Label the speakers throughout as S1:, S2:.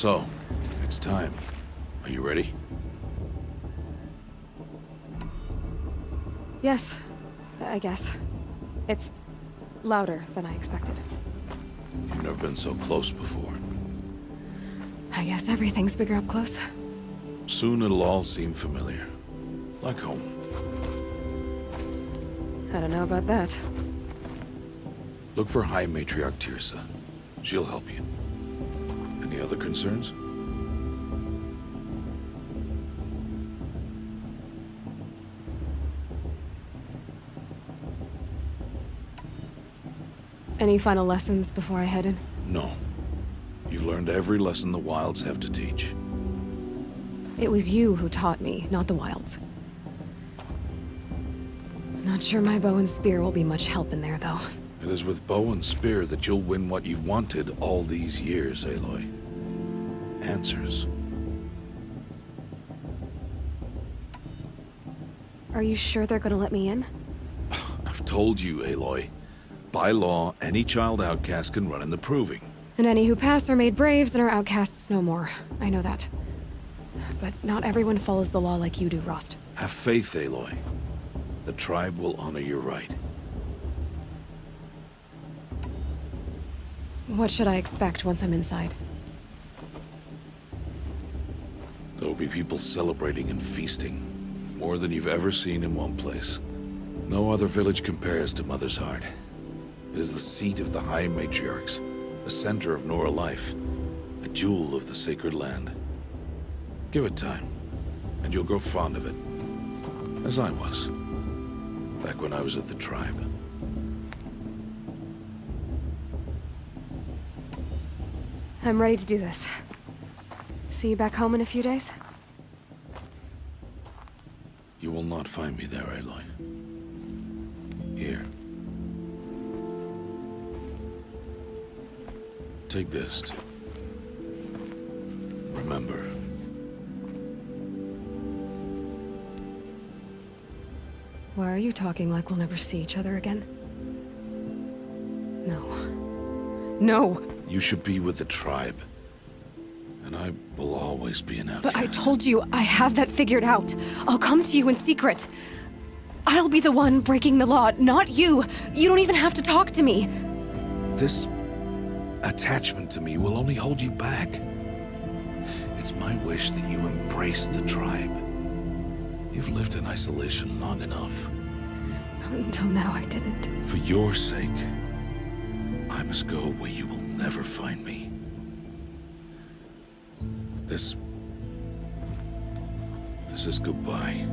S1: So, it's time. Are you ready?
S2: Yes, I guess. It's louder than I expected.
S1: You've never been so close before.
S2: I guess everything's bigger up close.
S1: Soon it'll all seem familiar. Like home.
S2: I don't know about that.
S1: Look for High Matriarch Tirsa. She'll help you. Any other concerns?
S2: Any final lessons before I head in?
S1: No. You've learned every lesson the Wilds have to teach.
S2: It was you who taught me, not the Wilds. Not sure my bow and spear will be much help in there, though.
S1: It is with bow and spear that you'll win what you've wanted all these years, Aloy. Answers.
S2: Are you sure they're gonna let me in?
S1: I've told you, Aloy. By law, any child outcast can run in the Proving.
S2: And any who pass are made braves and are outcasts no more. I know that. But not everyone follows the law like you do, Rost.
S1: Have faith, Aloy. The tribe will honor your right.
S2: What should I expect once I'm inside?
S1: There will be people celebrating and feasting. More than you've ever seen in one place. No other village compares to Mother's Heart. It is the seat of the High Matriarchs, the center of Nora life, a jewel of the sacred land. Give it time, and you'll grow fond of it. As I was, back when I was at the tribe.
S2: I'm ready to do this. See you back home in a few days?
S1: You will not find me there, Aloy. Here. Take this to remember.
S2: Why are you talking like we'll never see each other again? No. No!
S1: You should be with the tribe. And I will always be an outcast.
S2: But I told you, I have that figured out. I'll come to you in secret. I'll be the one breaking the law, not you. You don't even have to talk to me.
S1: This attachment to me will only hold you back. It's my wish that you embrace the tribe. You've lived in isolation long enough.
S2: Until now, I didn't.
S1: For your sake, I must go where you will never find me. This is goodbye.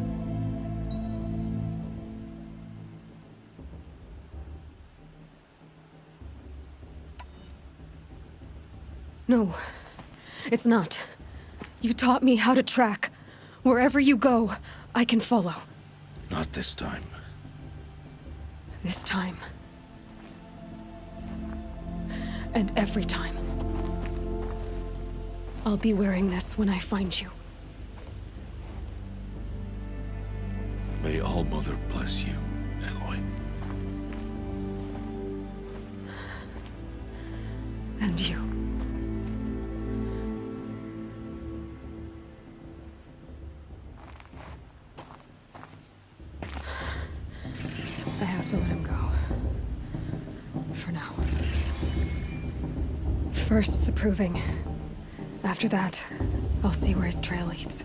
S2: No, it's not. You taught me how to track. Wherever you go, I can follow.
S1: Not this time.
S2: This time. And every time. I'll be wearing this when I find you.
S1: May All Mother bless you, Aloy.
S2: And you. I have to let him go. For now. First, the Proving. After that, I'll see where his trail leads.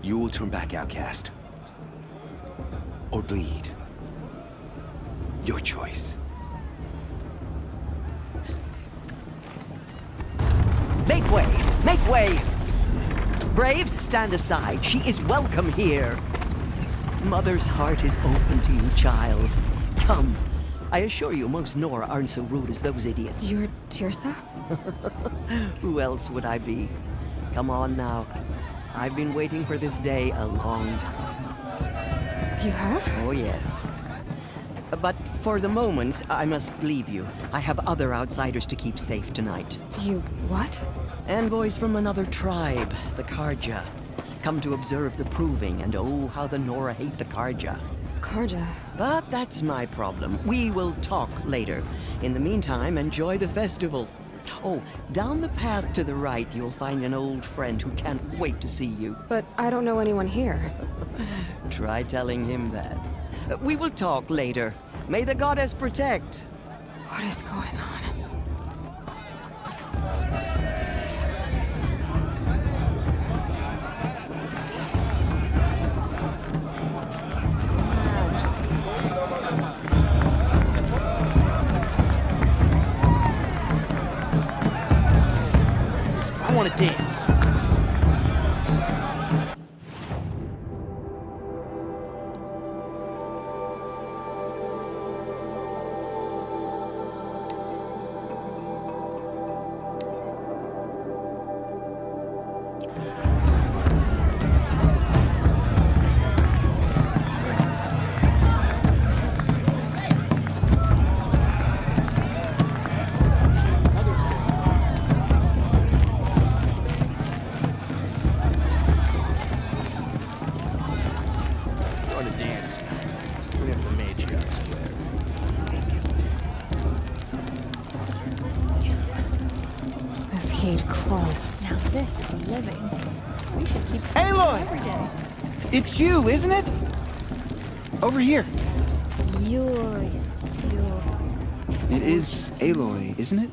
S3: You will turn back, outcast. Or bleed. Your choice. Make way! Make way!
S4: Braves, stand aside. She is welcome here. Mother's heart is open to you, child. Come. I assure you, most Nora aren't so rude as those idiots.
S2: You're Tirsa?
S4: Who else would I be? Come on now. I've been waiting for this day a long time.
S2: You have?
S4: Oh, yes. But for the moment, I must leave you. I have other outsiders to keep safe tonight.
S2: You what?
S4: Envoys from another tribe, the Karja. Come to observe the proving, and oh, how the Nora hate the Karja.
S2: Karja.
S4: But that's my problem. We will talk later. In the meantime, enjoy the festival. Oh, down the path to the right, you'll find an old friend who can't wait to see you.
S2: But I don't know anyone here.
S4: Try telling him that. We will talk later. May the goddess protect.
S2: What is going on?
S5: I want to dance.
S2: This heat crawls.
S6: Now this is a living. We should keep
S5: Aloy!
S6: every day.
S5: It's you, isn't it? Over here.
S6: You're...
S5: It is Aloy, isn't it?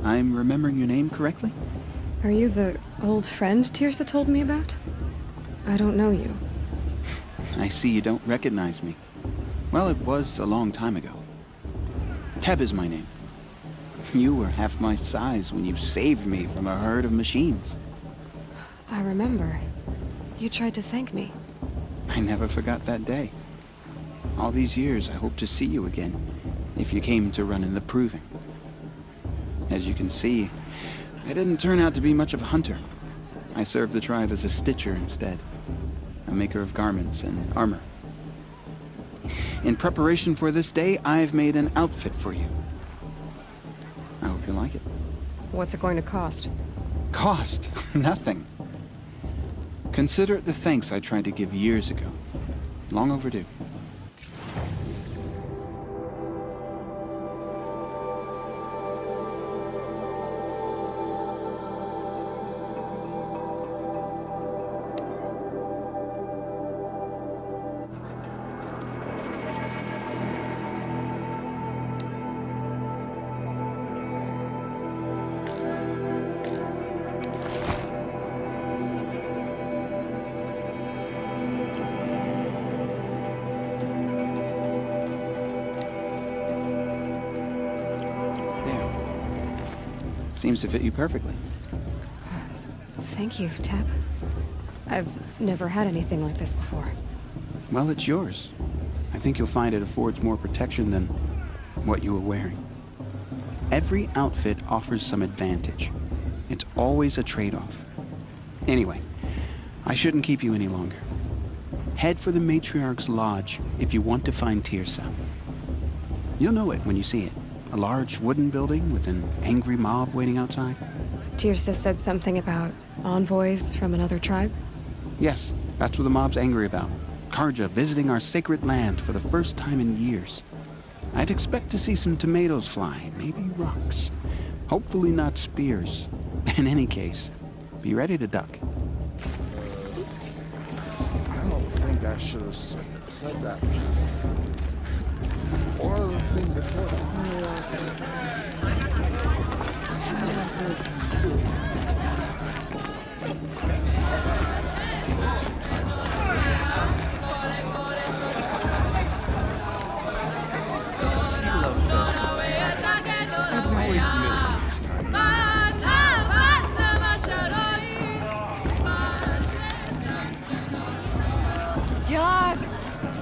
S5: I'm remembering your name correctly?
S2: Are you the old friend Tirsa told me about? I don't know you.
S5: I see you don't recognize me. Well, it was a long time ago. Teb is my name. You were half my size when you saved me from a herd of machines.
S2: I remember. You tried to thank me.
S5: I never forgot that day. All these years, I hope to see you again, if you came to run in the proving. As you can see, I didn't turn out to be much of a hunter. I served the tribe as a stitcher instead, a maker of garments and armor. In preparation for this day, I've made an outfit for you. I hope you like it.
S2: What's it going to cost?
S5: Cost? Nothing. Consider it the thanks I tried to give years ago. Long overdue. Seems to fit you perfectly.
S2: Thank you, Teb. I've never had anything like this before.
S5: Well, it's yours. I think you'll find it affords more protection than what you were wearing. Every outfit offers some advantage. It's always a trade-off. Anyway, I shouldn't keep you any longer. Head for the Matriarch's Lodge if you want to find Tirsa. You'll know it when you see it. A large wooden building with an angry mob waiting outside.
S2: Tirsa said something about envoys from another tribe?
S5: Yes, that's what the mob's angry about. Karja visiting our sacred land for the first time in years. I'd expect to see some tomatoes fly, maybe rocks. Hopefully not spears. In any case, be ready to duck.
S7: I don't think I should have said that. Or the thing before.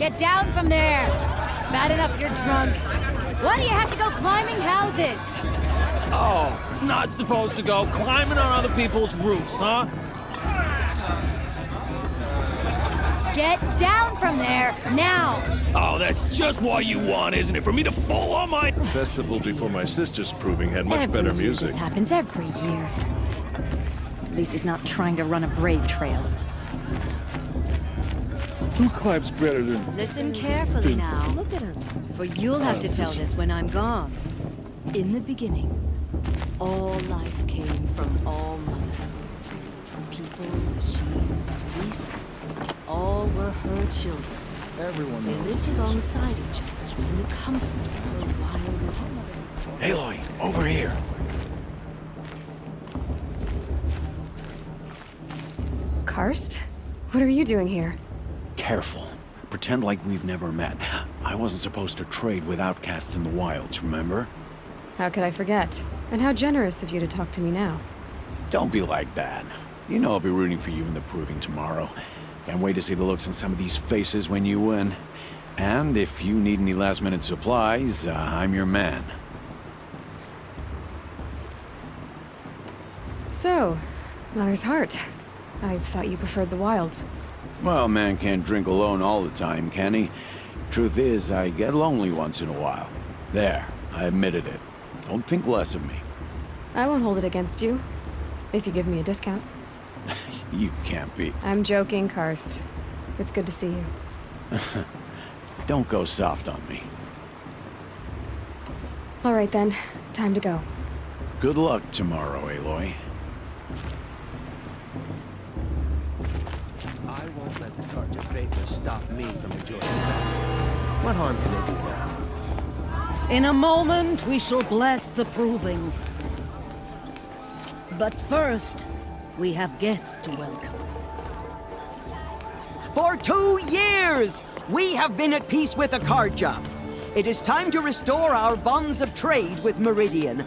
S6: Get down from there! Bad enough you're drunk. Why do you have to go climbing houses?
S8: Oh, not supposed to go climbing on other people's roofs, huh?
S6: Get down from there, now!
S8: Oh, that's just what you want, isn't it? For me to fall on my...
S9: Festival before my sister's proving had much
S6: Every
S9: better
S6: year
S9: music.
S6: This happens every year. At least he's not trying to run a brave trail.
S9: Who climbs better than...
S10: Listen carefully now,
S6: Look at him.
S10: for you'll have to tell this when I'm gone. In the beginning, all life came from all mother. People, machines, beasts, all were her children.
S7: Everyone
S10: They
S7: knows.
S10: lived alongside each other in the comfort of her wild home.
S3: Aloy, over here.
S2: Karst? What are you doing here?
S11: Careful. Pretend like we've never met. I wasn't supposed to trade with outcasts in the wilds, remember?
S2: How could I forget? And how generous of you to talk to me now.
S11: Don't be like that. You know I'll be rooting for you in the proving tomorrow. Can't wait to see the looks on some of these faces when you win. And if you need any last-minute supplies, I'm your man.
S2: So, Mother's Heart. I thought you preferred the wilds.
S11: Well, man can't drink alone all the time, can he? Truth is, I get lonely once in a while. There, I admitted it. Don't think less of me.
S2: I won't hold it against you. If you give me a discount.
S11: You can't be.
S2: I'm joking, Karst. It's good to see you.
S11: Don't go soft on me.
S2: All right then, time to go.
S11: Good luck tomorrow, Aloy.
S3: I won't let the Carja Faithless stop me from enjoying the festival. What harm can they do now?
S12: In a moment, we shall bless the proving. But first, we have guests to welcome.
S4: For 2 years, we have been at peace with the Carja. It is time to restore our bonds of trade with Meridian.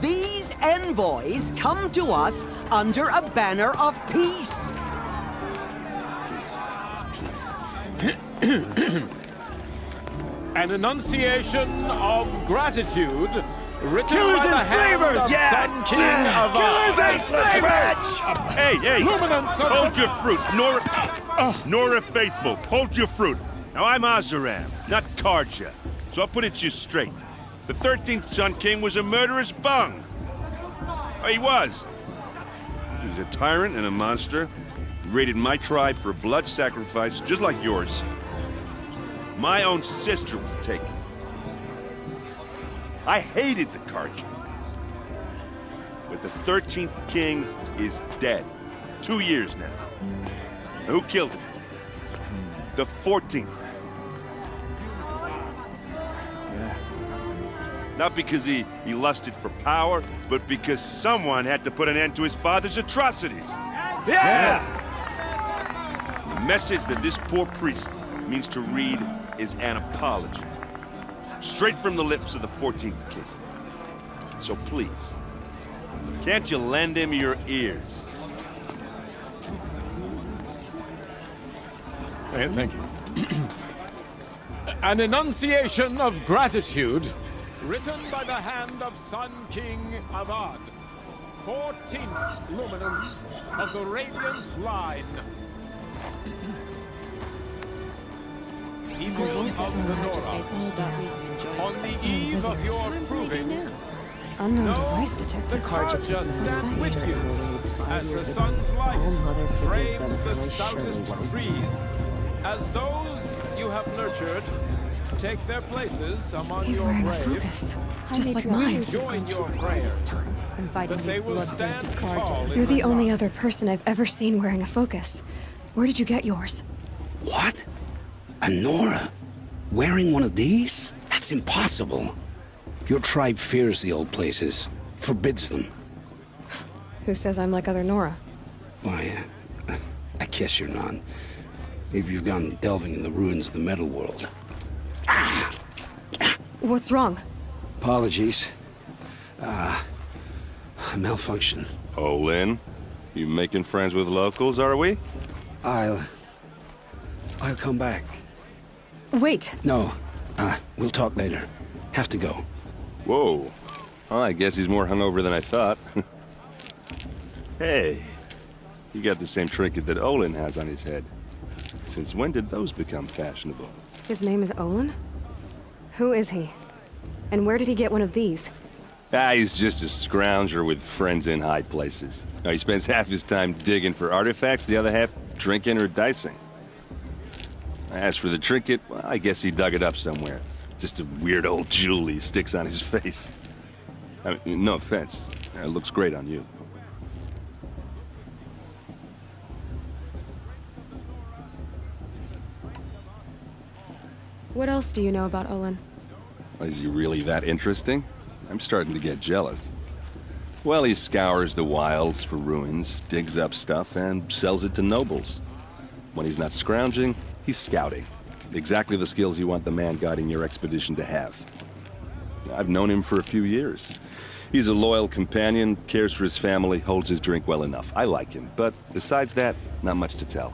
S4: These envoys come to us under a banner of peace.
S8: An enunciation of gratitude written
S9: Killers
S8: by the
S9: and
S8: hand
S9: slavers!
S8: of
S9: Yeah!
S8: Sun King of
S9: Killers and slavers!
S13: Hey,
S8: Luminance of
S13: hold
S8: the-
S13: your fruit. Nora Faithful, hold your fruit. Now, I'm Azaram, not Karja, so I'll put it to you straight. The 13th Sun King was a murderous bung. Oh, he was. He was a tyrant and a monster. He raided my tribe for blood sacrifice, just like yours. My own sister was taken. I hated the Karja. But the 13th king is dead. 2 years now. Now, who killed him? The 14th. Not because he lusted for power, but because someone had to put an end to his father's atrocities.
S8: Yeah!
S13: The message that this poor priest means to read is an apology. Straight from the lips of the 14th king. So please, can't you lend him your ears?
S8: Thank you. An enunciation of gratitude written by the hand of Sun King Avad, 14th luminance of the Radiant Line. Equal of the Nora, on the eve of your proving,
S2: Unknown
S8: no,
S2: device
S8: the
S2: detected.
S8: Carja stands with you as the sun's light frames the stoutest trees, as those you have nurtured take their places among
S2: He's
S8: your
S2: wearing a
S8: graves.
S2: focus, just like mine.
S8: Join your prayers
S6: Inviting
S8: that they
S6: these
S8: will
S6: bloodthirsty
S8: stand
S6: Carja.
S8: tall in
S2: You're the
S8: her
S2: only
S8: side.
S2: other person I've ever seen wearing a focus. Where did you get yours?
S14: What? A Nora? Wearing one of these? That's impossible. Your tribe fears the old places, forbids them.
S2: Who says I'm like other Nora?
S14: Why, I guess you're not. If you've gone delving in the ruins of the metal world.
S2: What's wrong?
S14: Apologies. Malfunction.
S13: Oh, Lynn, you making friends with locals, are we?
S14: I'll come back.
S2: Wait.
S14: No. We'll talk later. Have to go.
S15: Whoa. Well, I guess he's more hungover than I thought. Hey, you got the same trinket that Olin has on his head. Since when did those become fashionable?
S2: His name is Olin? Who is he? And where did he get one of these?
S15: He's just a scrounger with friends in high places. Now, he spends half his time digging for artifacts, the other half drinking or dicing. As for the trinket, well, I guess he dug it up somewhere. Just a weird old jewel he sticks on his face. I mean, no offense. It looks great on you.
S2: What else do you know about Olin?
S15: Is he really that interesting? I'm starting to get jealous. Well, he scours the wilds for ruins, digs up stuff, and sells it to nobles. When he's not scrounging, he's scouting. Exactly the skills you want the man guiding your expedition to have. I've known him for a few years. He's a loyal companion, cares for his family, holds his drink well enough. I like him, but besides that, not much to tell.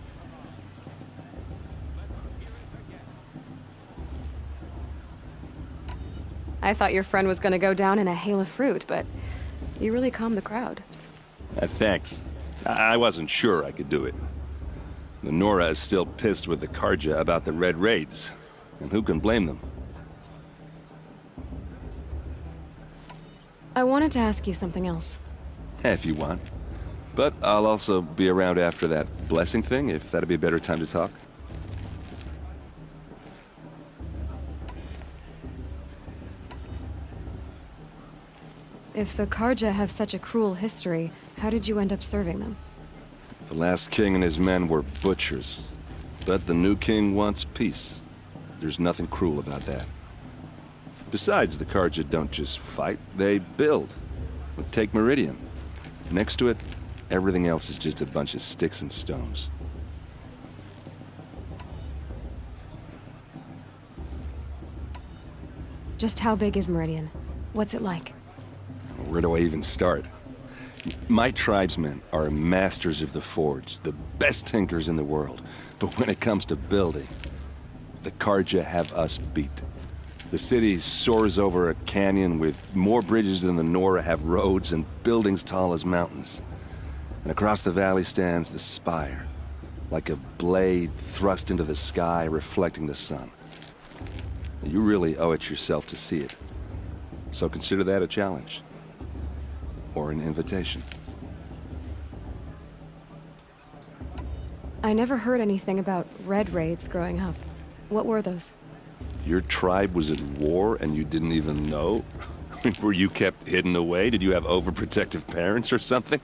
S2: I thought your friend was gonna go down in a hail of fruit, but you really calmed the crowd.
S15: Thanks. I wasn't sure I could do it. The Nora is still pissed with the Karja about the Red Raids, and who can blame them?
S2: I wanted to ask you something else.
S15: If you want. But I'll also be around after that blessing thing, if that'd be a better time to talk.
S2: If the Karja have such a cruel history, how did you end up serving them?
S15: The last king and his men were butchers. But the new king wants peace. There's nothing cruel about that. Besides, the Karja don't just fight, they build. Take Meridian. Next to it, everything else is just a bunch of sticks and stones.
S2: Just how big is Meridian? What's it like?
S15: Where do I even start? My tribesmen are masters of the forge, the best tinkers in the world. But when it comes to building, the Karja have us beat. The city soars over a canyon with more bridges than the Nora have roads and buildings tall as mountains. And across the valley stands the spire, like a blade thrust into the sky reflecting the sun. You really owe it yourself to see it. So consider that a challenge. Or an invitation.
S2: I never heard anything about Red Raids growing up. What were those?
S15: Your tribe was at war and you didn't even know? Were you kept hidden away? Did you have overprotective parents or something?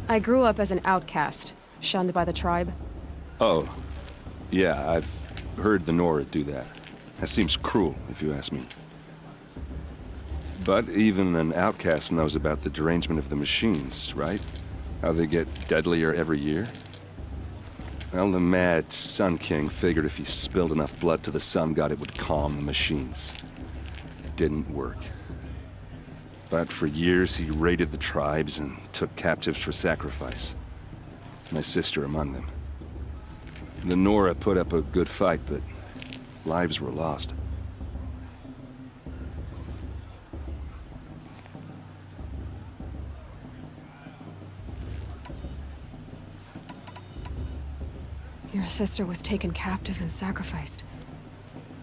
S2: I grew up as an outcast, shunned by the tribe.
S15: Oh, yeah, I've heard the Nora do that. That seems cruel, if you ask me. But even an outcast knows about the derangement of the machines, right? How they get deadlier every year? Well, the mad Sun King figured if he spilled enough blood to the Sun God, it would calm the machines. It didn't work. But for years, he raided the tribes and took captives for sacrifice. My sister among them. The Nora put up a good fight, but lives were lost.
S2: Your sister was taken captive and sacrificed.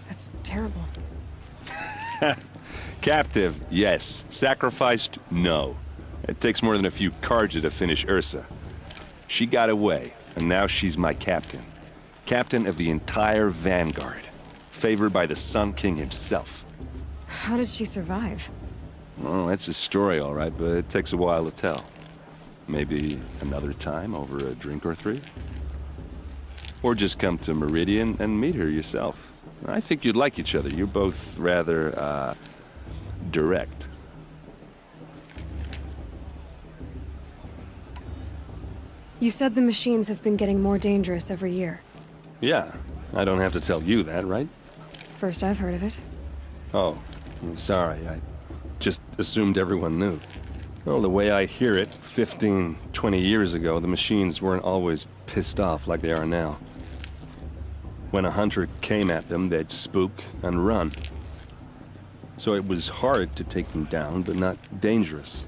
S2: That's terrible.
S15: Captive, yes. Sacrificed, no. It takes more than a few Karja to finish Ursa. She got away, and now she's my captain. Captain of the entire Vanguard. Favored by the Sun King himself.
S2: How did she survive?
S15: Well, that's a story, all right, but it takes a while to tell. Maybe another time over a drink or three? Or just come to Meridian and meet her yourself. I think you'd like each other. You're both rather, direct.
S2: You said the machines have been getting more dangerous every year.
S15: Yeah, I don't have to tell you that, right?
S2: First I've heard of it.
S15: Oh, I'm sorry. I just assumed everyone knew. Well, the way I hear it, 15, 20 years ago, the machines weren't always pissed off like they are now. When a hunter came at them, they'd spook and run. So it was hard to take them down, but not dangerous,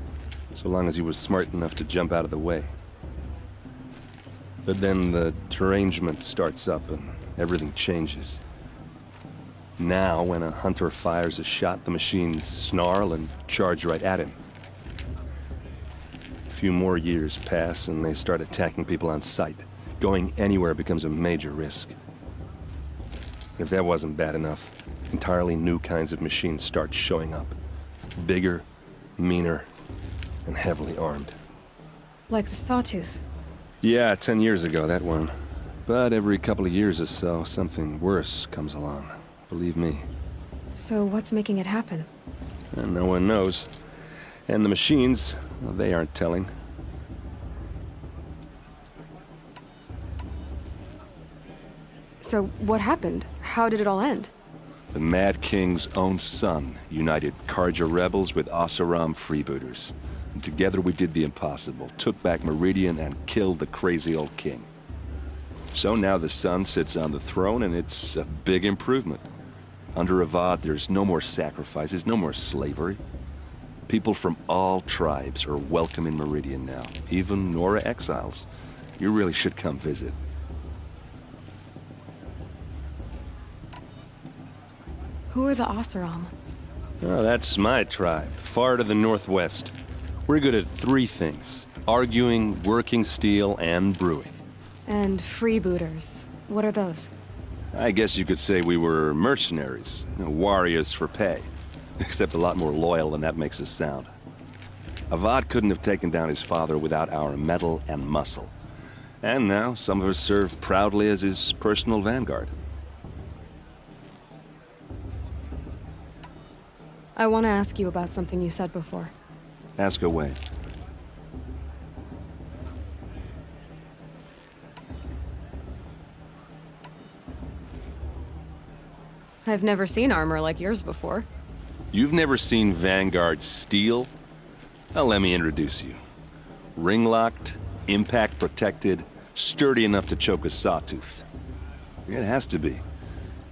S15: so long as he was smart enough to jump out of the way. But then the derangement starts up and everything changes. Now, when a hunter fires a shot, the machines snarl and charge right at him. A few more years pass and they start attacking people on sight. Going anywhere becomes a major risk. And if that wasn't bad enough, entirely new kinds of machines start showing up. Bigger, meaner, and heavily armed.
S2: Like the Sawtooth.
S15: Yeah, 10 years ago, that one. But every couple of years or so, something worse comes along. Believe me.
S2: So what's making it happen?
S15: And no one knows. And the machines, well, they aren't telling.
S2: So what happened? How did it all end?
S15: The Mad King's own son united Karja rebels with Oseram freebooters. And together we did the impossible, took back Meridian and killed the crazy old king. So now the son sits on the throne and it's a big improvement. Under Avad, there's no more sacrifices, no more slavery. People from all tribes are welcome in Meridian now, even Nora exiles. You really should come visit.
S2: Who are the Oseram?
S15: Oh, that's my tribe, far to the northwest. We're good at 3 things: arguing, working steel, and brewing.
S2: And freebooters. What are those?
S15: I guess you could say we were mercenaries, warriors for pay. Except a lot more loyal than that makes us sound. Avad couldn't have taken down his father without our metal and muscle. And now some of us serve proudly as his personal vanguard.
S2: I want to ask you about something you said before.
S15: Ask away.
S2: I've never seen armor like yours before.
S15: You've never seen Vanguard steel? Well, let me introduce you. Ring-locked, impact-protected, sturdy enough to choke a sawtooth. It has to be.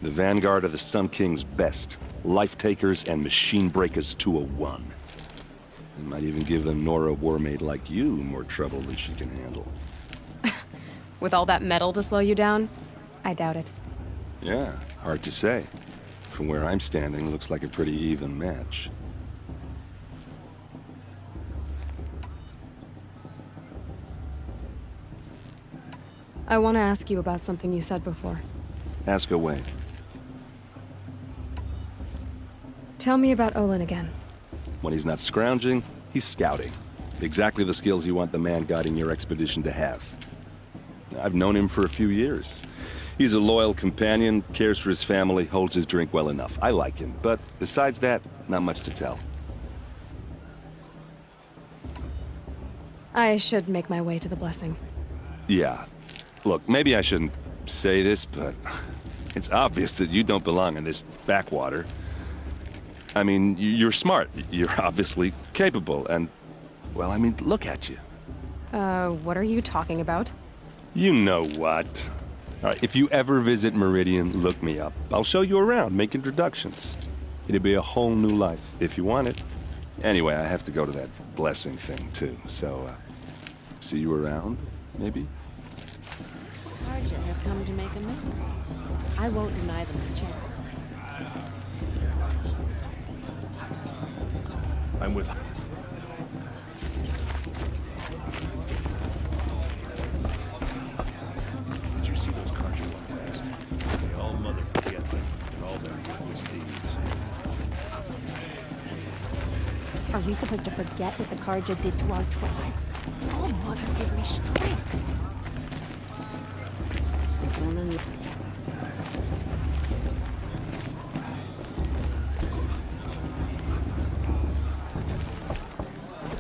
S15: The Vanguard are the Sun King's best. Life-takers and machine breakers to a 1. It might even give a Nora warmaid like you more trouble than she can handle.
S2: With all that metal to slow you down? I doubt it.
S15: Yeah, hard to say. From where I'm standing, looks like a pretty even match.
S2: I want to ask you about something you said before.
S15: Ask away.
S2: Tell me about Olin again.
S15: When he's not scrounging, he's scouting. Exactly the skills you want the man guiding your expedition to have. I've known him for a few years. He's a loyal companion, cares for his family, holds his drink well enough. I like him, but besides that, not much to tell.
S2: I should make my way to the blessing.
S15: Yeah. Look, maybe I shouldn't say this, but it's obvious that you don't belong in this backwater. I mean, you're smart. You're obviously capable, and, well, I mean, look at you.
S2: What are you talking about?
S15: You know what. All right, if you ever visit Meridian, look me up. I'll show you around, make introductions. It'll be a whole new life, if you want it. Anyway, I have to go to that blessing thing, too, so, see you around, maybe?
S6: Karja have come to make amends. I won't deny them the chance.
S9: I'm with... Did you see those Karja walk past? They all mother forget them and all their useless deeds.
S6: Are we supposed to forget what the Karja did to our tribe? Oh, mother, give me strength.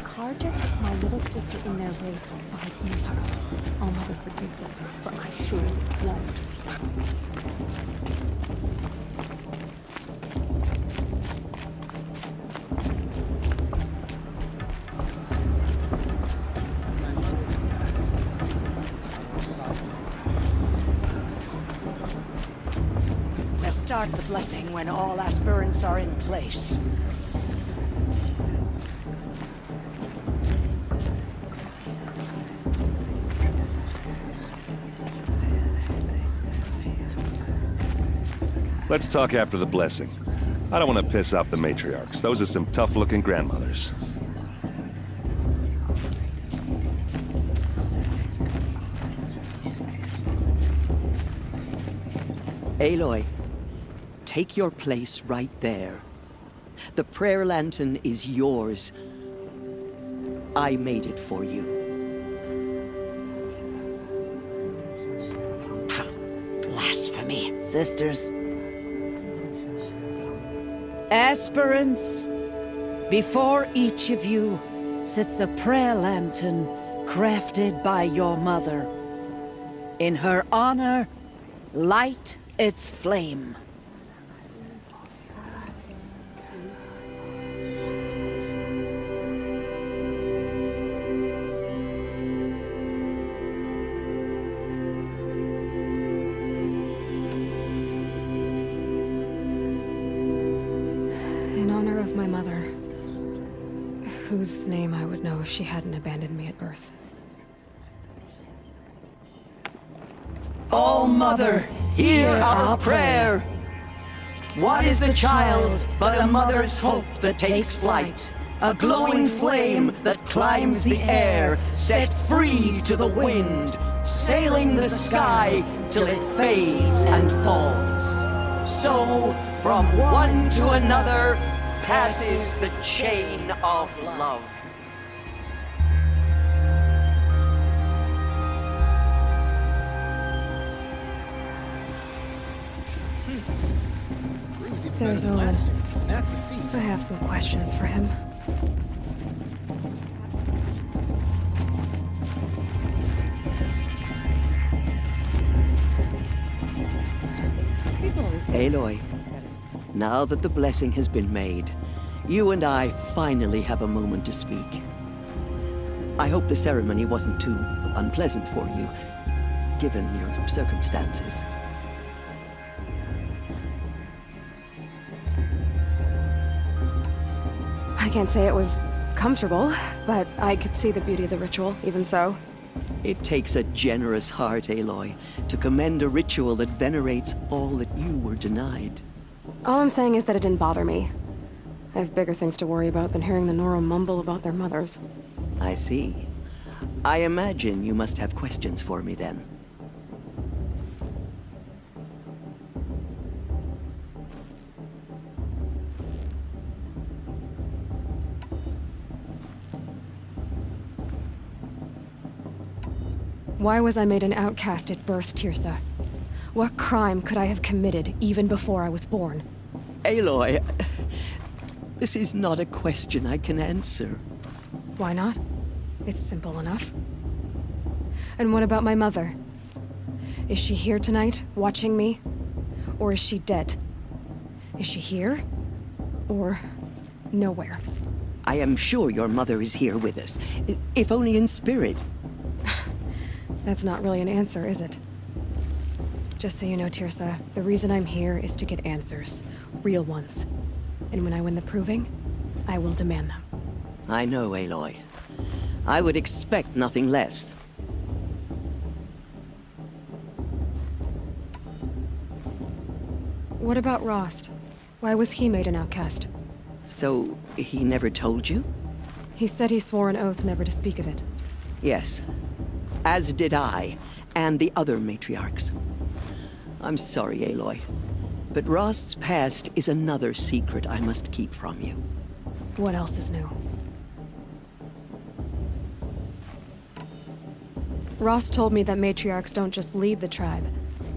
S16: Karja took my little sister in their raids 5 years ago. I'll never forgive them, but I sure won't.
S12: start the blessing when all aspirants are in place.
S15: Let's talk after the blessing. I don't want to piss off the matriarchs. Those are some tough-looking grandmothers.
S4: Aloy, take your place right there. The prayer lantern is yours. I made it for you.
S12: Blasphemy. Sisters. Aspirants, before each of you sits a prayer lantern crafted by your mother. In her honor, light its flame.
S2: In honor of my mother, whose name I would know if she hadn't abandoned me at birth.
S4: All Mother, hear our prayer. What is the child but a mother's hope that takes flight? A glowing flame that climbs the air, set free to the wind, sailing the sky till it fades and falls. So, from one to another, passes the chain of love.
S2: There's Owen. I have some questions for him.
S4: Aloy, now that the blessing has been made, you and I finally have a moment to speak. I hope the ceremony wasn't too unpleasant for you, given your circumstances.
S2: I can't say it was comfortable, but I could see the beauty of the ritual, even so.
S4: It takes a generous heart, Aloy, to commend a ritual that venerates all that you were denied.
S2: All I'm saying is that it didn't bother me. I have bigger things to worry about than hearing the Nora mumble about their mothers.
S4: I see. I imagine you must have questions for me then.
S2: Why was I made an outcast at birth, Tirsa? What crime could I have committed even before I was born?
S4: Aloy, this is not a question I can answer.
S2: Why not? It's simple enough. And what about my mother? Is she here tonight, watching me? Or is she dead? Is she here? Or nowhere?
S4: I am sure your mother is here with us, if only in spirit.
S2: That's not really an answer, is it? Just so you know, Tirsa, the reason I'm here is to get answers. Real ones. And when I win the proving, I will demand them.
S4: I know, Aloy. I would expect nothing less.
S2: What about Rost? Why was he made an outcast?
S4: So, he never told you?
S2: He said he swore an oath never to speak of it.
S4: Yes. As did I, and the other matriarchs. I'm sorry, Aloy, but Rost's past is another secret I must keep from you.
S2: What else is new? Rost told me that matriarchs don't just lead the tribe.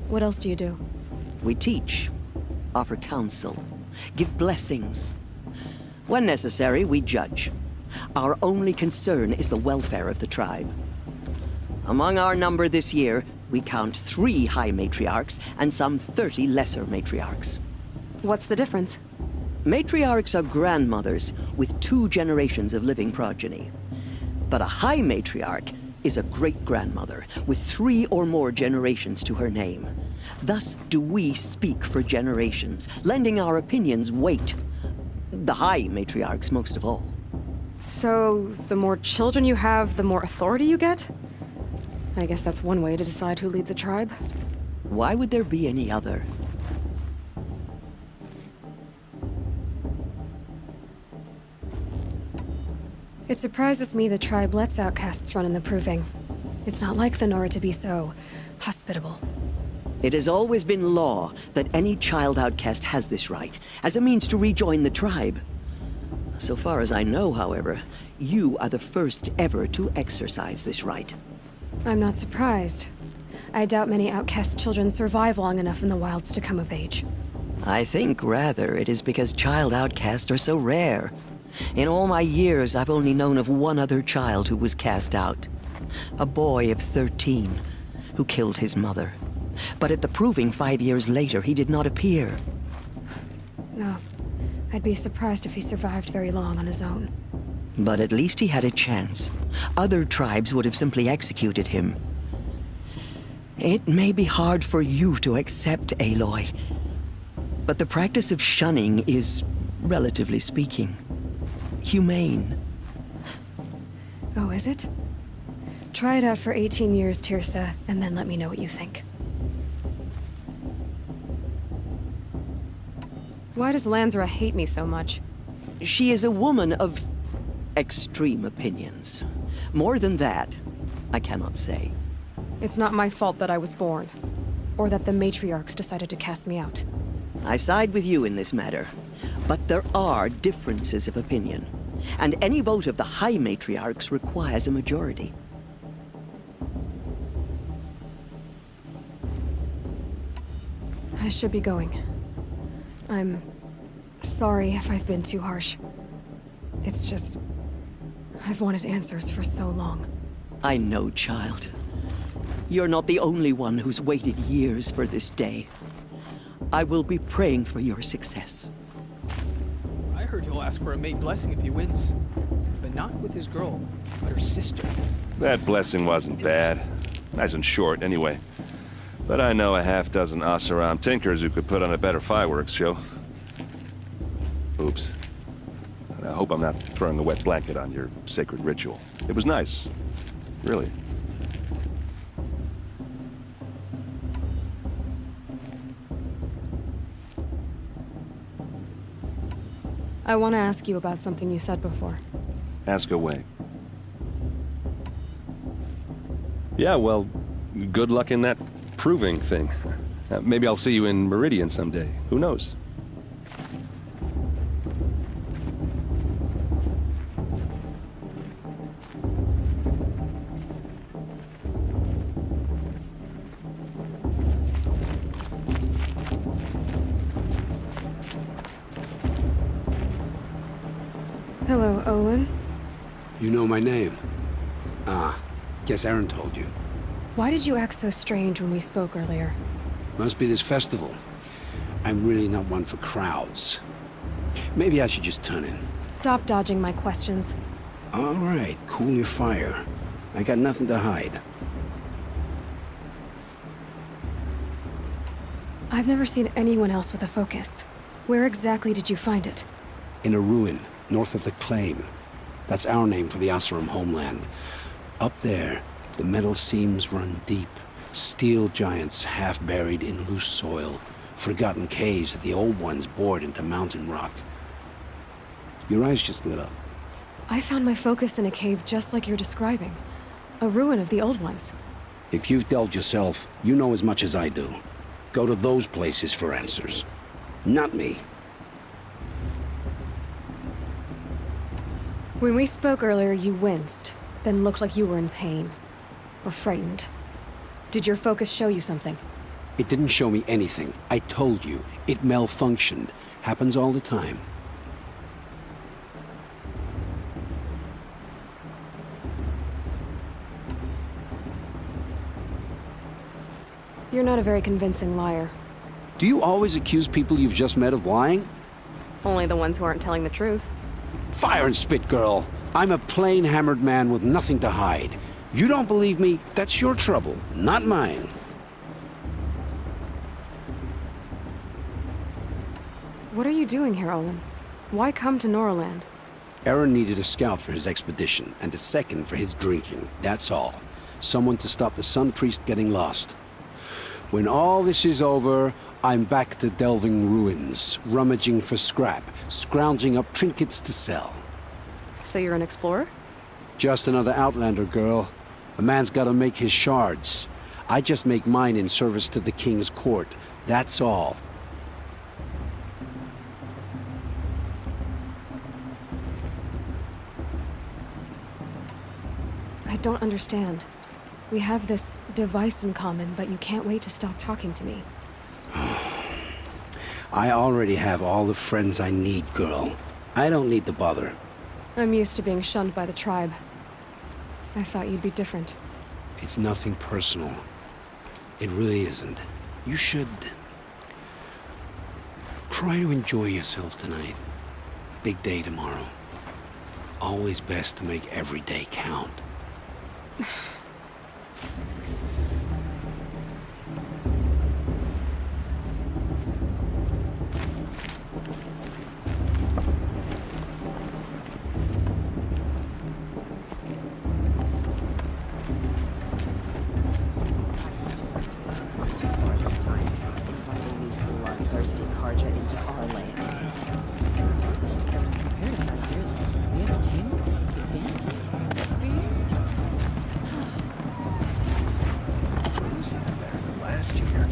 S2: What else do you do?
S4: We teach, offer counsel, give blessings. When necessary, we judge. Our only concern is the welfare of the tribe. Among our number this year, we count 3 high matriarchs and some 30 lesser matriarchs.
S2: What's the difference?
S4: Matriarchs are grandmothers with 2 generations of living progeny. But a high matriarch is a great-grandmother with 3 or more generations to her name. Thus do we speak for generations, lending our opinions weight. The High Matriarchs most of all.
S2: So, the more children you have, the more authority you get? I guess that's one way to decide who leads a tribe.
S4: Why would there be any other?
S2: It surprises me the tribe lets outcasts run in the Proving. It's not like the Nora to be so hospitable.
S4: It has always been law that any child outcast has this right, as a means to rejoin the tribe. So far as I know, however, you are the first ever to exercise this right.
S2: I'm not surprised. I doubt many outcast children survive long enough in the wilds to come of age.
S4: I think, rather, it is because child outcasts are so rare. In all my years, I've only known of one other child who was cast out. A boy of 13, who killed his mother. But at the Proving 5 years later, he did not appear.
S2: No. I'd be surprised if he survived very long on his own.
S4: But at least he had a chance. Other tribes would have simply executed him. It may be hard for you to accept, Aloy, but the practice of shunning is, relatively speaking, humane.
S2: Oh, is it? Try it out for 18 years, Tirsa, and then let me know what you think. Why does Lansra hate me so much?
S4: She is a woman of extreme opinions. More than that, I cannot say.
S2: It's not my fault that I was born, or that the matriarchs decided to cast me out.
S4: I side with you in this matter, but there are differences of opinion, and any vote of the High Matriarchs requires a majority.
S2: I should be going. I'm sorry if I've been too harsh. It's just, I've wanted answers for so long.
S4: I know, child. You're not the only one who's waited years for this day. I will be praying for your success.
S17: I heard he'll ask for a mate blessing if he wins. But not with his girl, but her sister.
S15: That blessing wasn't bad. Nice and short, anyway. But I know a half-dozen Oseram tinkers who could put on a better fireworks show. Oops. I hope I'm not throwing a wet blanket on your sacred ritual. It was nice. Really.
S2: I want to ask you about something you said before.
S15: Ask away. Yeah, well, good luck in that Proving thing. Maybe I'll see you in Meridian someday. Who knows?
S2: Hello, Olin.
S14: You know my name? Ah, guess Aaron told you.
S2: Why did you act so strange when we spoke earlier?
S14: Must be this festival. I'm really not one for crowds. Maybe I should just turn in.
S2: Stop dodging my questions.
S14: All right, cool your fire. I got nothing to hide.
S2: I've never seen anyone else with a focus. Where exactly did you find it?
S14: In a ruin, north of the Claim. That's our name for the Oseram homeland. Up there, the metal seams run deep. Steel giants half buried in loose soil. Forgotten caves that the old ones bored into mountain rock. Your eyes just lit up.
S2: I found my focus in a cave just like you're describing. A ruin of the old ones.
S14: If you've delved yourself, you know as much as I do. Go to those places for answers. Not me.
S2: When we spoke earlier, you winced, then looked like you were in pain. Or frightened. Did your focus show you something?
S14: It didn't show me anything. I told you. It malfunctioned. Happens all the time.
S2: You're not a very convincing liar.
S14: Do you always accuse people you've just met of lying?
S2: Only the ones who aren't telling the truth.
S14: Fire and spit, girl. I'm a plain hammered man with nothing to hide. You don't believe me? That's your trouble, not mine.
S2: doing here, Olin? Why come to Noraland?
S14: Aaron needed a scout for his expedition, and a second for his drinking. That's all. Someone to stop the Sun Priest getting lost. When all this is over, I'm back to delving ruins, rummaging for scrap, scrounging up trinkets to sell.
S2: So you're an explorer?
S14: Just another Outlander, girl. A man's gotta make his shards. I just make mine in service to the King's court. That's all.
S2: I don't understand. We have this device in common, but you can't wait to stop talking to me.
S14: I already have all the friends I need, girl. I don't need the bother.
S2: I'm used to being shunned by the tribe. I thought you'd be different.
S14: It's nothing personal. It really isn't. You should... try to enjoy yourself tonight. Big day tomorrow. Always best to make every day count.
S12: Thirsty Karja into our lands. Compared to 5 years ago, we have attained advancing.
S9: Who's even better than last year?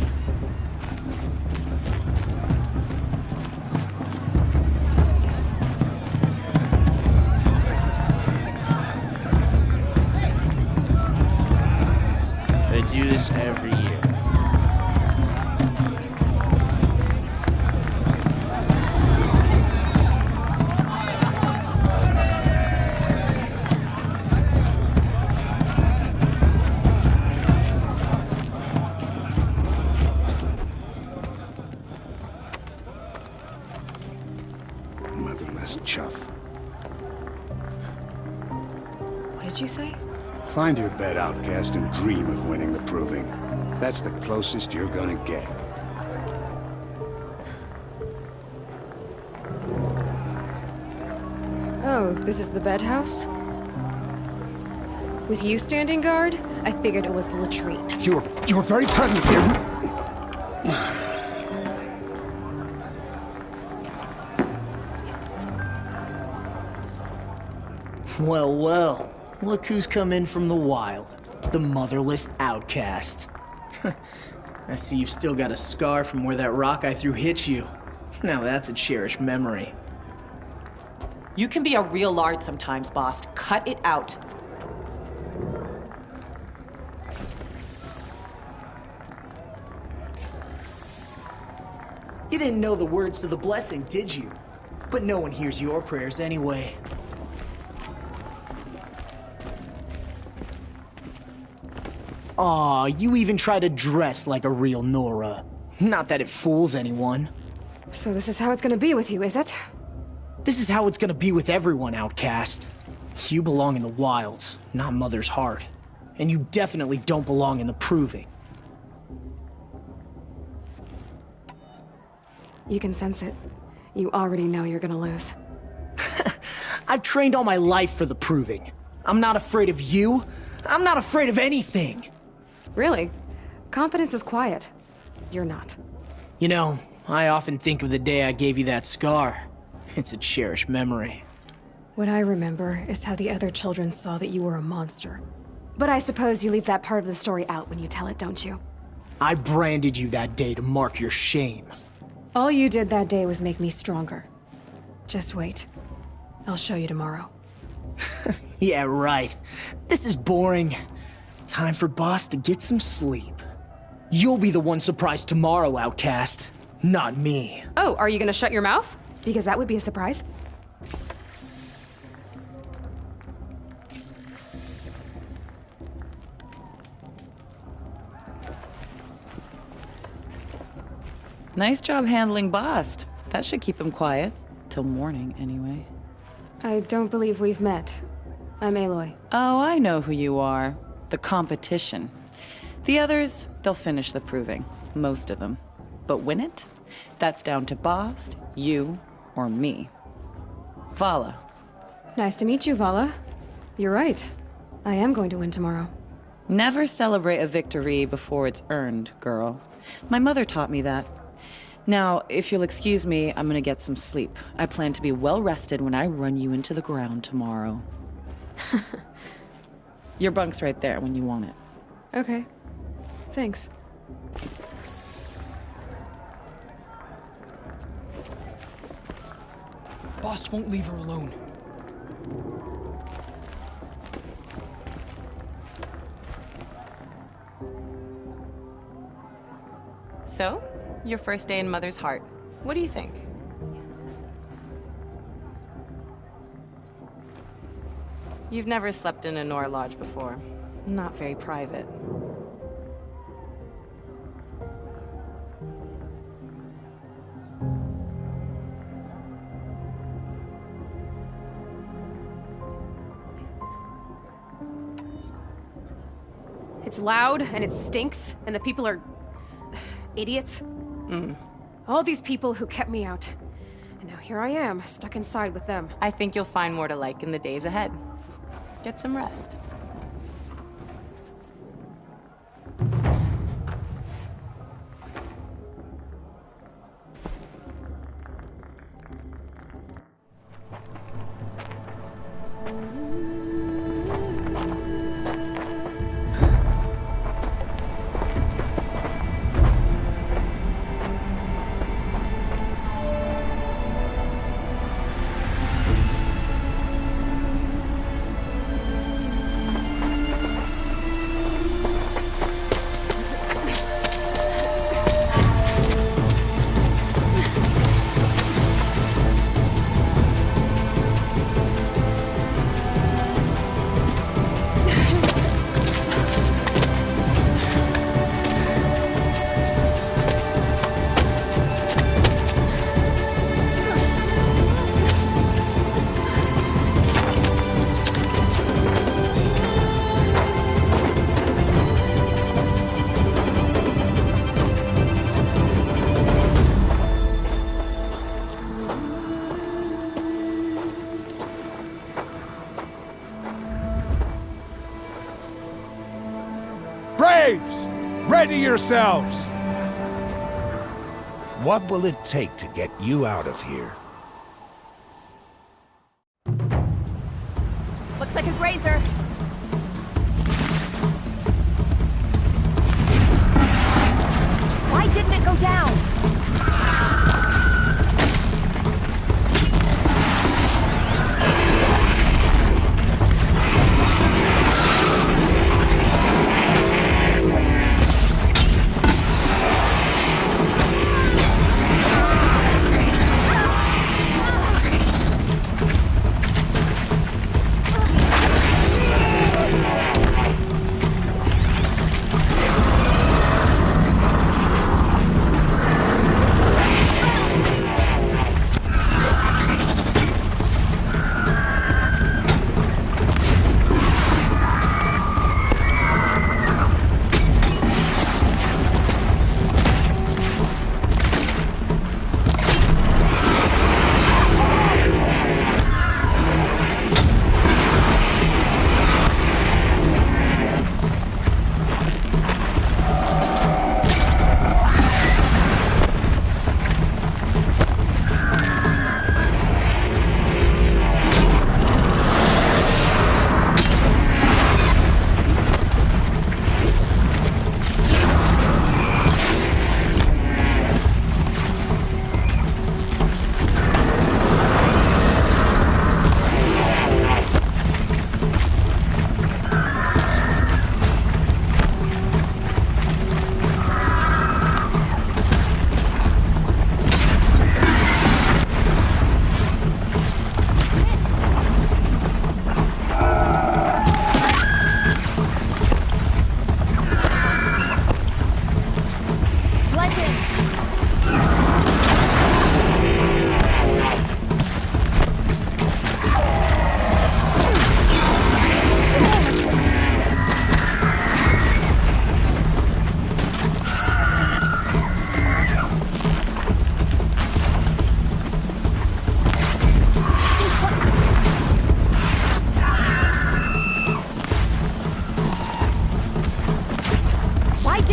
S18: They do this every year.
S14: Motherless chuff.
S2: What did you say?
S14: Find your bed, outcast, and dream of winning the proving. That's the closest you're gonna get.
S2: Oh, this is the bedhouse? With you standing guard, I figured it was the latrine.
S14: You're very present here.
S18: Well, well. Look who's come in from the wild. The motherless outcast. I see you've still got a scar from where that rock I threw hit you. Now that's a cherished memory.
S19: You can be a real lard sometimes, boss. Cut it out.
S18: You didn't know the words to the blessing, did you? But no one hears your prayers anyway. Aw, you even try to dress like a real Nora. Not that it fools anyone.
S2: So this is how it's gonna be with you, is it?
S18: This is how it's gonna be with everyone, outcast. You belong in the wilds, not Mother's heart. And you definitely don't belong in the proving.
S2: You can sense it. You already know you're gonna lose.
S18: I've trained all my life for the proving. I'm not afraid of you. I'm not afraid of anything.
S2: Really? Confidence is quiet. You're not.
S18: You know, I often think of the day I gave you that scar. It's a cherished memory.
S2: What I remember is how the other children saw that you were a monster. But I suppose you leave that part of the story out when you tell it, don't you?
S18: I branded you that day to mark your shame.
S2: All you did that day was make me stronger. Just wait. I'll show you tomorrow.
S18: Yeah, right. This is boring. Time for Boss to get some sleep. You'll be the one surprised tomorrow, outcast. Not me.
S2: Oh, are you gonna shut your mouth? Because that would be a surprise.
S19: Nice job handling Bast. That should keep him quiet. Till morning, anyway.
S2: I don't believe we've met. I'm Aloy.
S19: Oh, I know who you are. The competition. The others, they'll finish the proving. Most of them. But win it? That's down to Bast, you, Or me. Vala.
S2: Nice to meet you, Vala. You're right. I am going to win tomorrow.
S19: Never celebrate a victory before it's earned, girl. My mother taught me that. Now, if you'll excuse me, I'm gonna get some sleep. I plan to be well rested when I run you into the ground tomorrow. Your bunk's right there when you want it.
S2: Okay. Thanks.
S17: Boss won't leave her alone.
S20: So, your first day in Mother's heart. What do you think? You've never slept in a Nora lodge before. Not very private.
S2: It's loud, and it stinks, and the people are... idiots. All these people who kept me out. And now here I am, stuck inside with them.
S20: I think you'll find more to like in the days ahead. Get some rest.
S21: Braves! Ready yourselves!
S22: What will it take to get you out of here?
S6: Looks like a grazer. Why didn't it go down?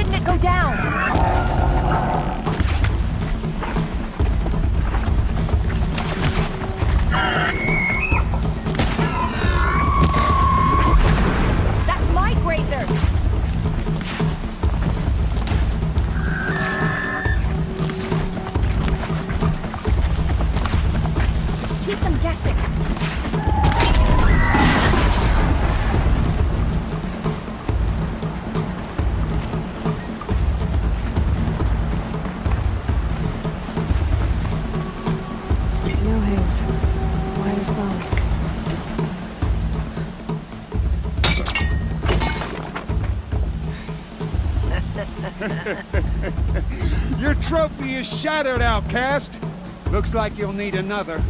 S6: making it go down! That's my grazer! Keep them guessing.
S2: Snow haze. White as bone.
S21: Your trophy is shattered, outcast. Looks like you'll need another.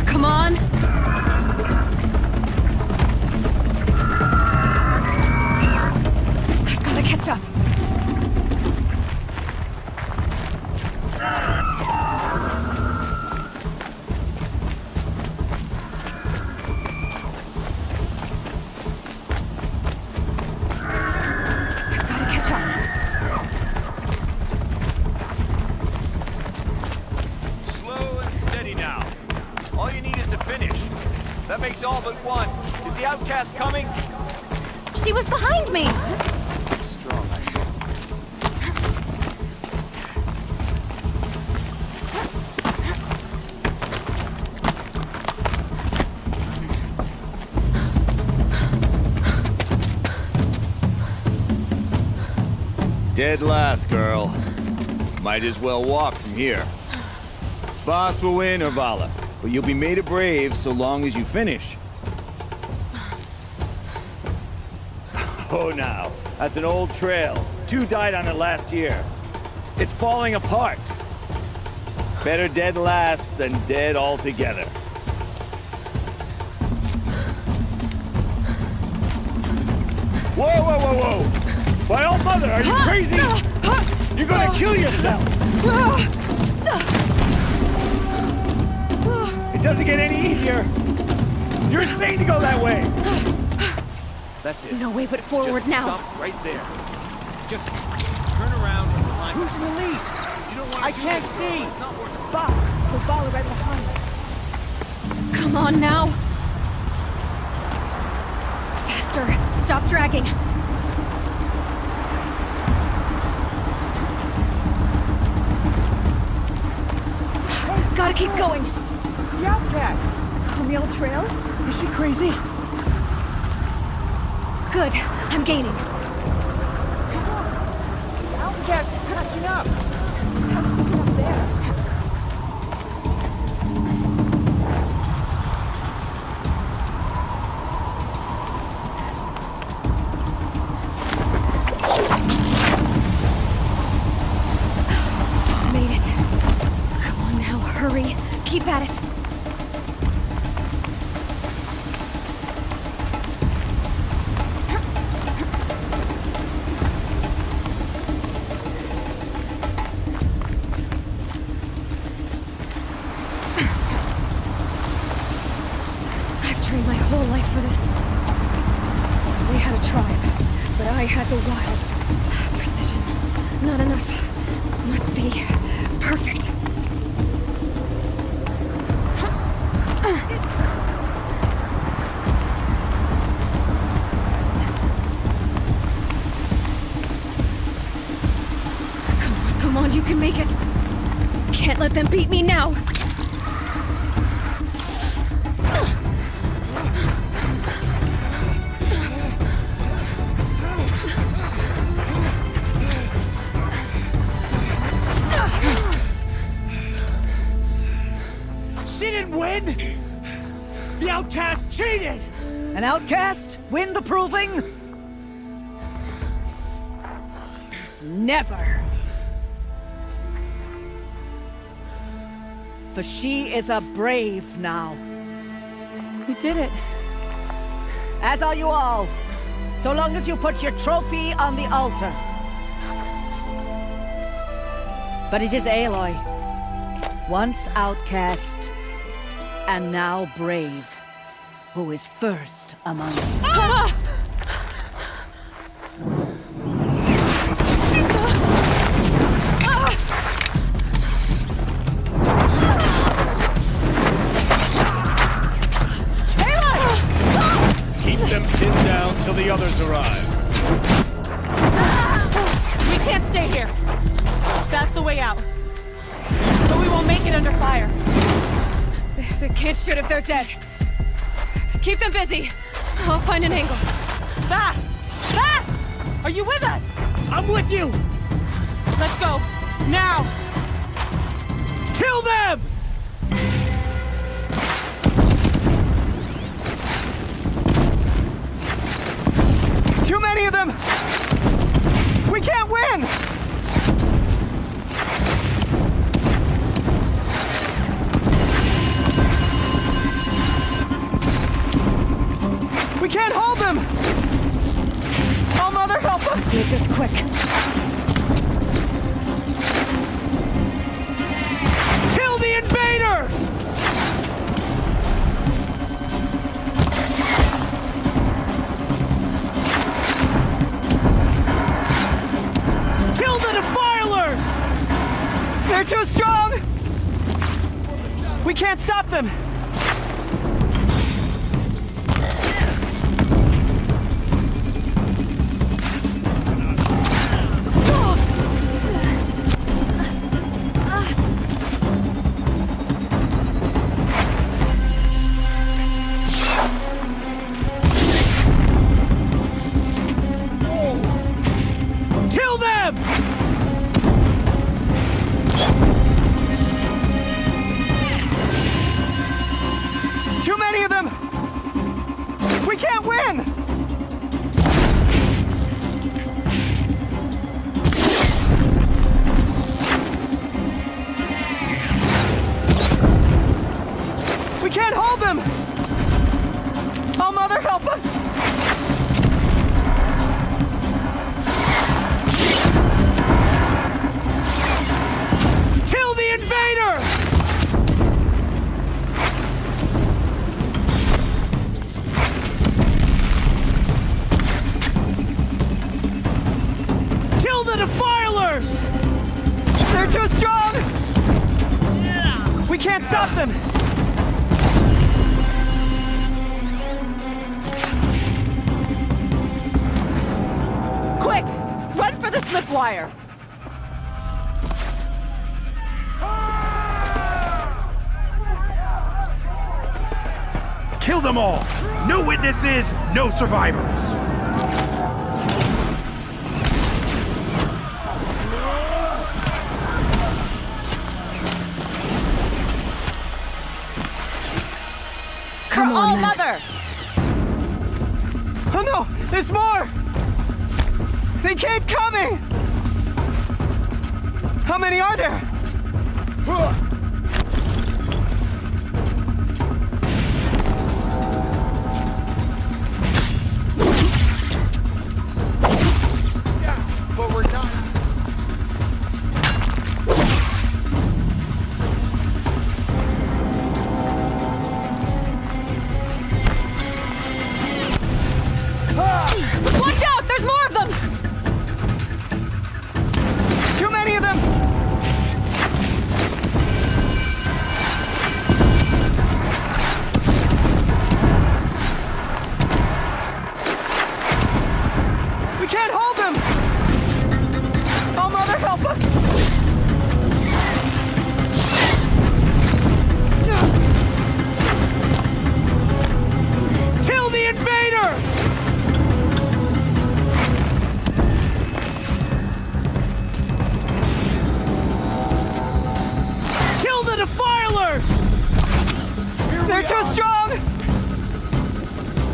S2: Come on! I've gotta catch up. I've gotta catch up.
S1: Slow and steady now. All you need is to finish. That makes all but one. Is the outcast coming?
S6: She was behind me!
S1: Dead last, girl. Might as well walk from here. Boss will win, Urvala, but you'll be made a brave so long as you finish. Oh, now, that's an old trail. 2 died on it last year. It's falling apart. Better dead last than dead altogether. Whoa, whoa, whoa, whoa! My old mother, are you crazy? You're gonna kill yourself! It doesn't get any easier! You're insane to go that way! That's it.
S6: No way but forward
S1: Just
S6: now.
S1: Stop right there. Just turn around and climb. Who's in the lead? You don't want I can't see! It's not worth it.
S6: Boss, the ball right behind.
S2: Come on now! Faster! Stop dragging! Gotta keep going!
S17: The outcast! From the old trail? Is she crazy?
S2: Good. I'm gaining.
S17: Come on! The outcast is catching up! How's she get up there?
S2: Made it. Come on now, hurry. Keep at it. I've trained my whole life for this. They had a tribe, but I had the wilds. Precision. Not enough. Must be perfect. Come on, you can make it. Can't let them beat me now.
S4: win? The outcast cheated! An outcast win the proving? Never. For she is a brave now.
S20: You did it.
S4: As are you all. So long as you put your trophy on the altar. But it is Aloy, once outcast, and now brave, who is first among us.
S2: Ah!
S1: Keep them pinned down till the others arrive.
S20: We can't stay here. That's the way out. But we won't make it under fire.
S2: They can't shoot if they're dead. Keep them busy. I'll find an angle.
S20: Fast! Fast! Are you with us?
S4: I'm with you!
S20: Let's go. Now!
S4: Kill them! Too many of them! We can't win! We can't hold them! Oh, Mother, help us!
S2: Let's make this quick.
S4: Kill the invaders! Kill the defilers! They're too strong! We can't stop them! Kill them! Too many of them! We can't win! We can't hold them! Oh, Mother, help us! Kill the invaders! Kill the defilers! They're too strong! We can't stop them!
S20: Quick! Run for the slip wire!
S13: Kill them all! No witnesses, no survivors!
S2: Come
S20: For
S2: on,
S20: All
S2: men.
S20: Mother!
S4: Oh no! There's more! They keep coming! How many are there?
S3: But we're not.
S2: Watch out! There's more of them!
S4: Too many of them!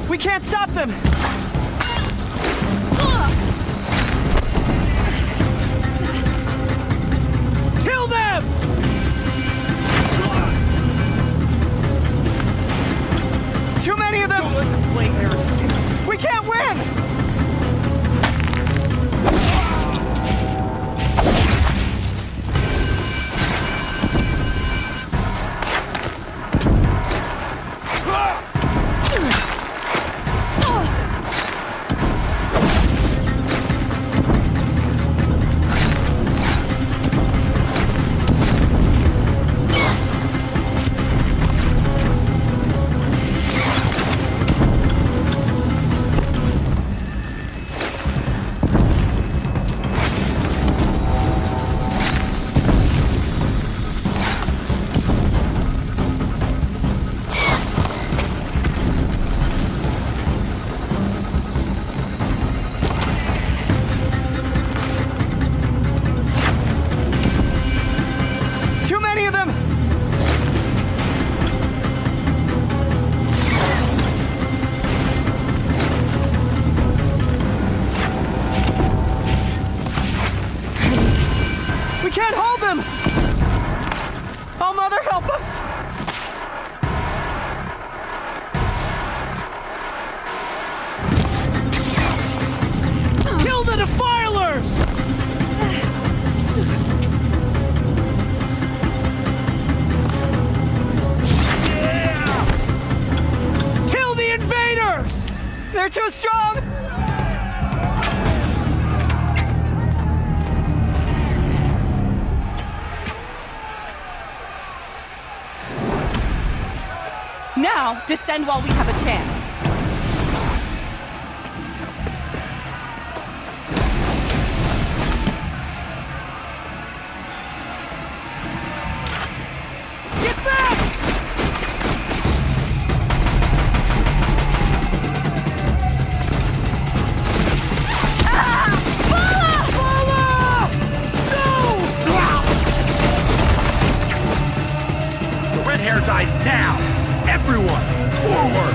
S18: We can't stop them! Kill them! Too many of them! Don't let them play Harris. We can't win! They're too strong!
S20: Now, descend while we have a chance.
S18: Get back!
S5: Hair dies now! Everyone, forward!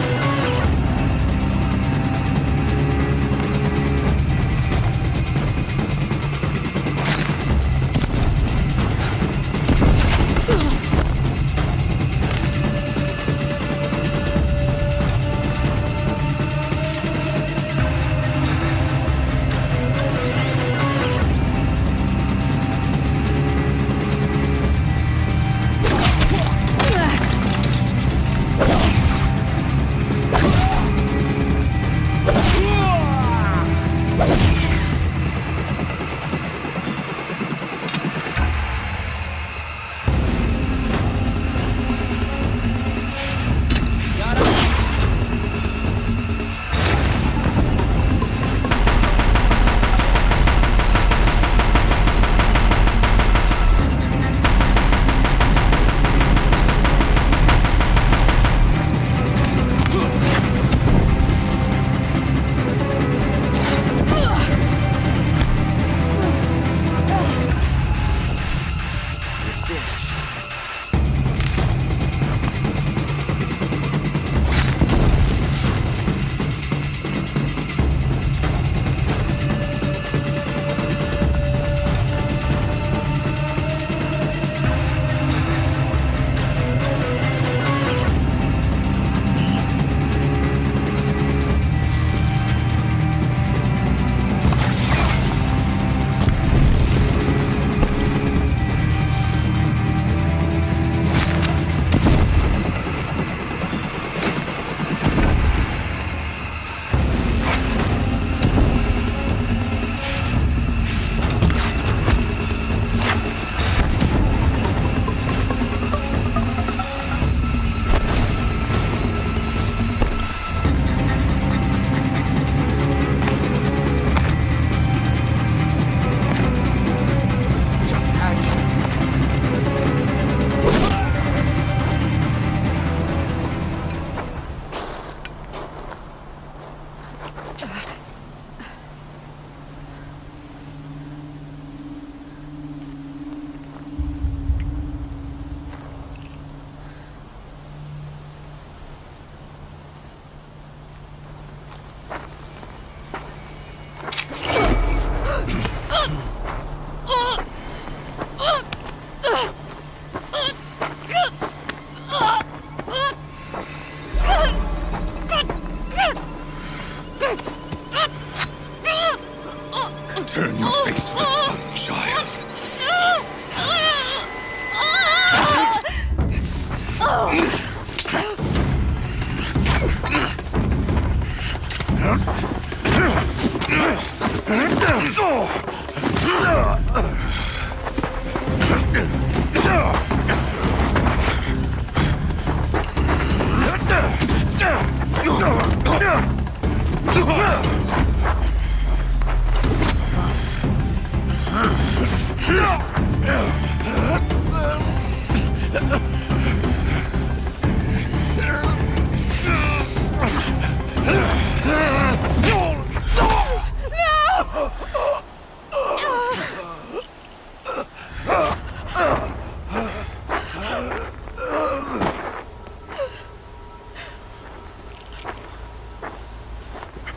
S15: Turn your face to the sun, child.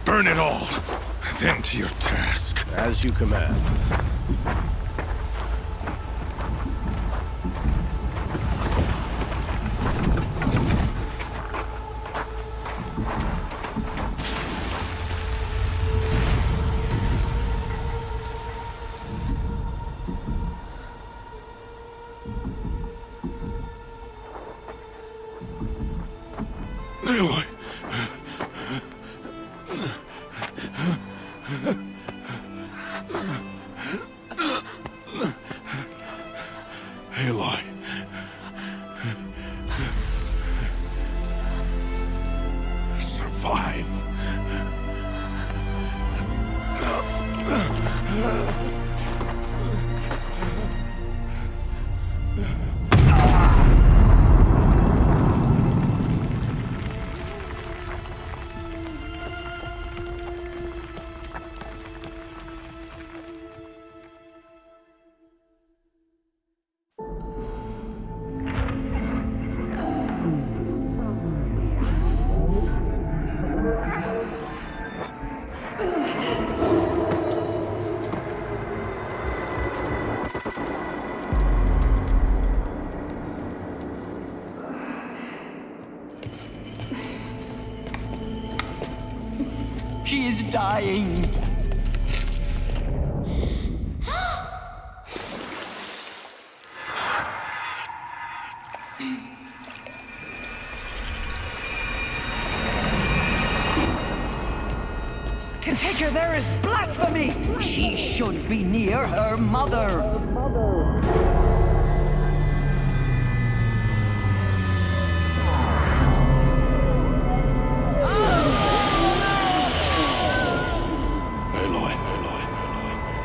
S15: Burn it all, then to your task.
S3: As you command.
S15: Aloy. Aloy. Survive.
S4: She is dying. To take her there is blasphemy. She should be near her mother.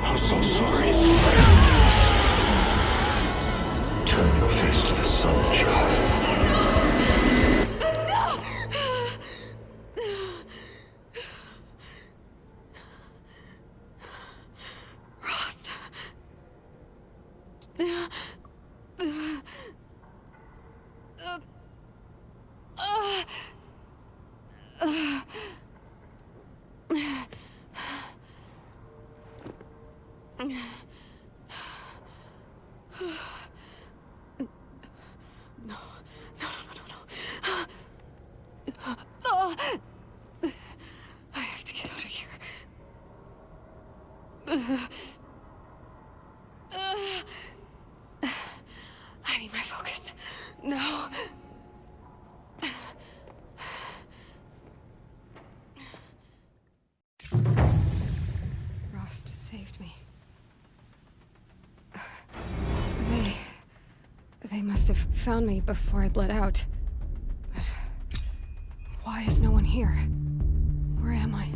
S15: I'm so sorry. Turn your face to the sun, child.
S2: Rost. I have to get out of here. I need my focus. No. Rost saved me. They must have found me before I bled out. But why is no one here? Where am I?